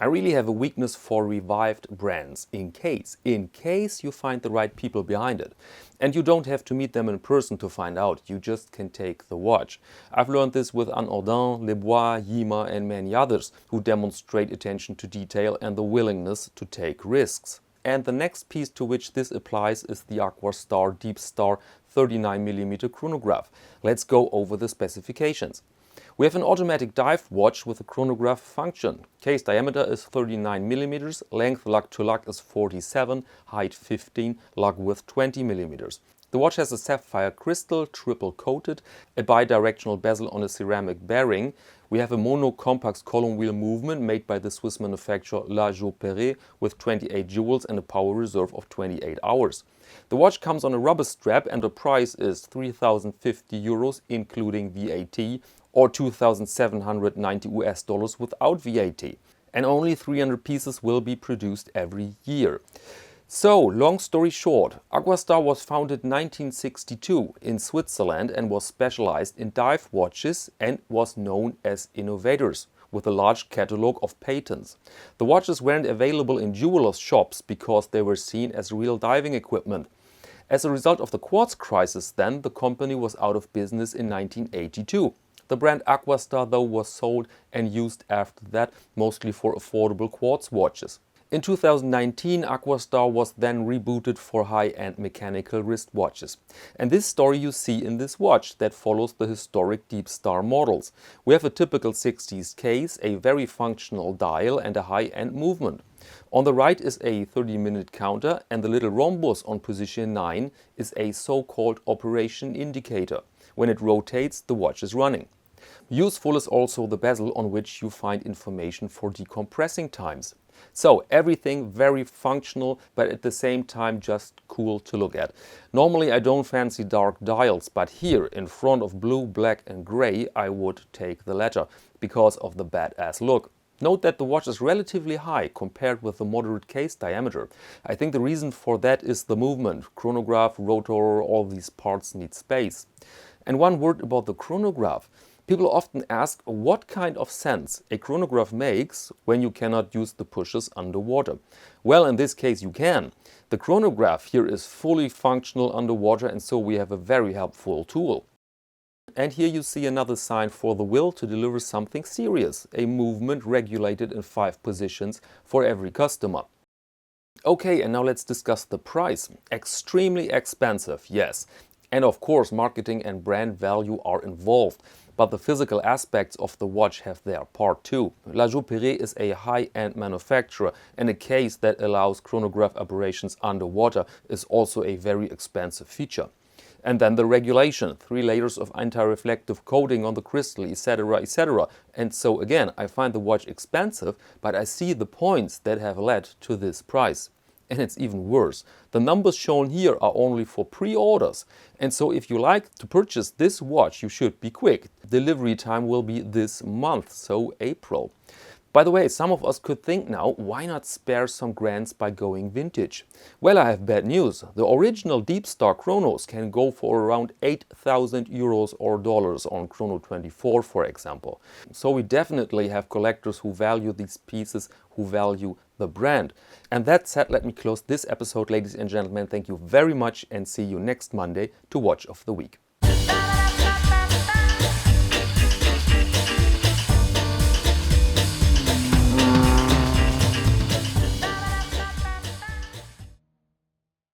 really have a weakness for revived brands in case you find the right people behind it. And you don't have to meet them in person to find out, you just can take the watch. I've learned this with Anne Le Bois, Yima and many others who demonstrate attention to detail and the willingness to take risks. And the next piece to which this applies is the Aquastar Deepstar 39mm chronograph. Let's go over the specifications. We have an automatic dive watch with a chronograph function. Case diameter is 39mm, length lug to lug is 47, height 15, lug width 20mm. The watch has a sapphire crystal, triple coated, a bidirectional bezel on a ceramic bearing. We have a mono-compact column wheel movement made by the Swiss manufacturer La Joux with 28 jewels and a power reserve of 28 hours. The watch comes on a rubber strap and the price is 3,050 euros including VAT, or 2,790 US dollars without VAT. And only 300 pieces will be produced every year. So, long story short, Aquastar was founded in 1962 in Switzerland and was specialized in dive watches and was known as innovators, with a large catalogue of patents. The watches weren't available in jewelers' shops because they were seen as real diving equipment. As a result of the quartz crisis then, the company was out of business in 1982. The brand Aquastar though was sold and used after that, mostly for affordable quartz watches. In 2019, Aquastar was then rebooted for high-end mechanical wristwatches. And this story you see in this watch that follows the historic Deepstar models. We have a typical 60s case, a very functional dial and a high-end movement. On the right is a 30-minute counter and the little rhombus on position 9 is a so-called operation indicator. When it rotates, the watch is running. Useful is also the bezel on which you find information for decompressing times. So everything very functional, but at the same time just cool to look at. Normally I don't fancy dark dials, but here in front of blue, black and grey I would take the latter because of the badass look. Note that the watch is relatively high compared with the moderate case diameter. I think the reason for that is the movement. Chronograph, rotor, all these parts need space. And one word about the chronograph. People often ask what kind of sense a chronograph makes when you cannot use the pushes underwater. Well, in this case you can. The chronograph here is fully functional underwater and so we have a very helpful tool. And here you see another sign for the will to deliver something serious, a movement regulated in 5 positions for every customer. Okay, and now let's discuss the price. Extremely expensive, yes. And of course marketing and brand value are involved. But the physical aspects of the watch have their part too. La Joux is a high-end manufacturer and a case that allows chronograph operations underwater is also a very expensive feature. And then the regulation, 3 layers of anti-reflective coating on the crystal, etc, etc. And so again, I find the watch expensive, but I see the points that have led to this price. And it's even worse. The numbers shown here are only for pre-orders. And so if you like to purchase this watch, you should be quick. Delivery time will be this month, so April. By the way, some of us could think now, why not spare some grands by going vintage? Well, I have bad news. The original Deepstar chronos can go for around 8,000 euros or dollars on Chrono 24, for example. So we definitely have collectors who value these pieces, who value the brand. And that said, let me close this episode, ladies and gentlemen. Thank you very much and see you next Monday to Watch of the Week.